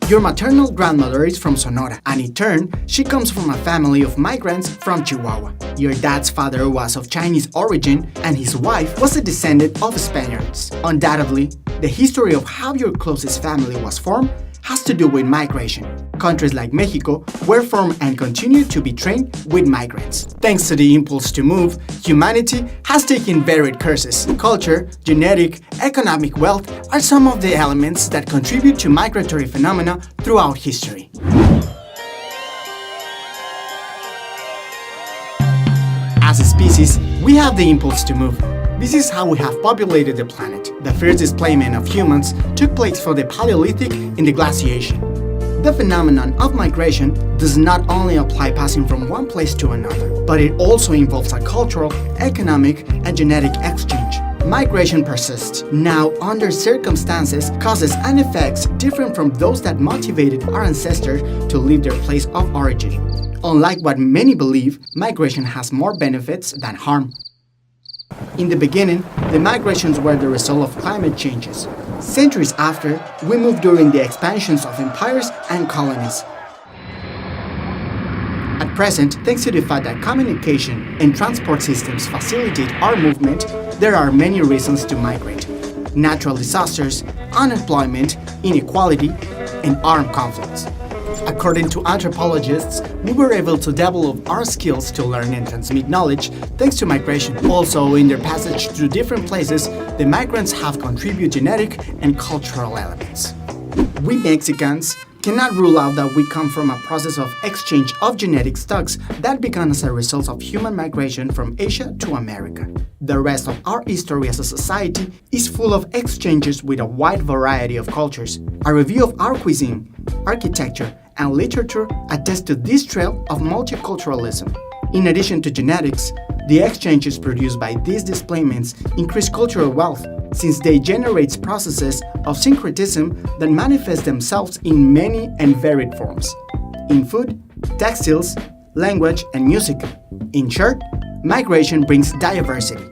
Your maternal grandmother is from Sonora, and in turn, she comes from a family of migrants from Chihuahua. Your dad's father was of Chinese origin, and his wife was a descendant of Spaniards. Undoubtedly, the history of how your closest family was formed has to do with migration. Countries like Mexico were formed and continue to be trained with migrants. Thanks to the impulse to move, humanity has taken varied courses. Culture, genetic, economic wealth are some of the elements that contribute to migratory phenomena throughout history. As a species, we have the impulse to move. This is how we have populated the planet. The first displacement of humans took place for the Paleolithic in the glaciation. The phenomenon of migration does not only apply passing from one place to another, but it also involves a cultural, economic, and genetic exchange. Migration persists now under circumstances, causes, and effects different from those that motivated our ancestors to leave their place of origin. Unlike what many believe, migration has more benefits than harm. In the beginning, the migrations were the result of climate changes. Centuries after, we moved during the expansions of empires and colonies. At present, thanks to the fact that communication and transport systems facilitate our movement, there are many reasons to migrate. Natural disasters, unemployment, inequality, and armed conflicts. According to anthropologists, we were able to develop our skills to learn and transmit knowledge thanks to migration. Also, in their passage through different places, the migrants have contributed genetic and cultural elements. We Mexicans cannot rule out that we come from a process of exchange of genetic stocks that began as a result of human migration from Asia to America. The rest of our history as a society is full of exchanges with a wide variety of cultures. A review of our cuisine, architecture, and literature attest to this trail of multiculturalism. In addition to genetics, the exchanges produced by these displacements increase cultural wealth, since they generate processes of syncretism that manifest themselves in many and varied forms. In food, textiles, language, and music. In short, migration brings diversity.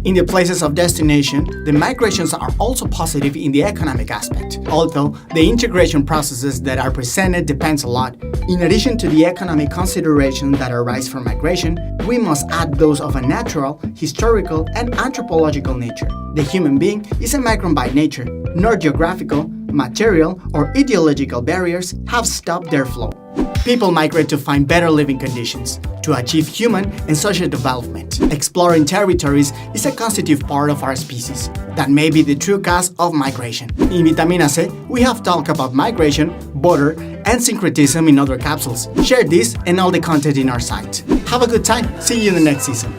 In the places of destination, the migrations are also positive in the economic aspect, although the integration processes that are presented depends a lot. In addition to the economic considerations that arise from migration, we must add those of a natural, historical, and anthropological nature. The human being is a migrant by nature, nor geographical, material, or ideological barriers have stopped their flow. People migrate to find better living conditions, to achieve human and social development. Exploring territories is a constitutive part of our species. That may be the true cause of migration. In Vitamina C, we have talked about migration, border, and syncretism in other capsules. Share this and all the content in our site. Have a good time. See you in the next season.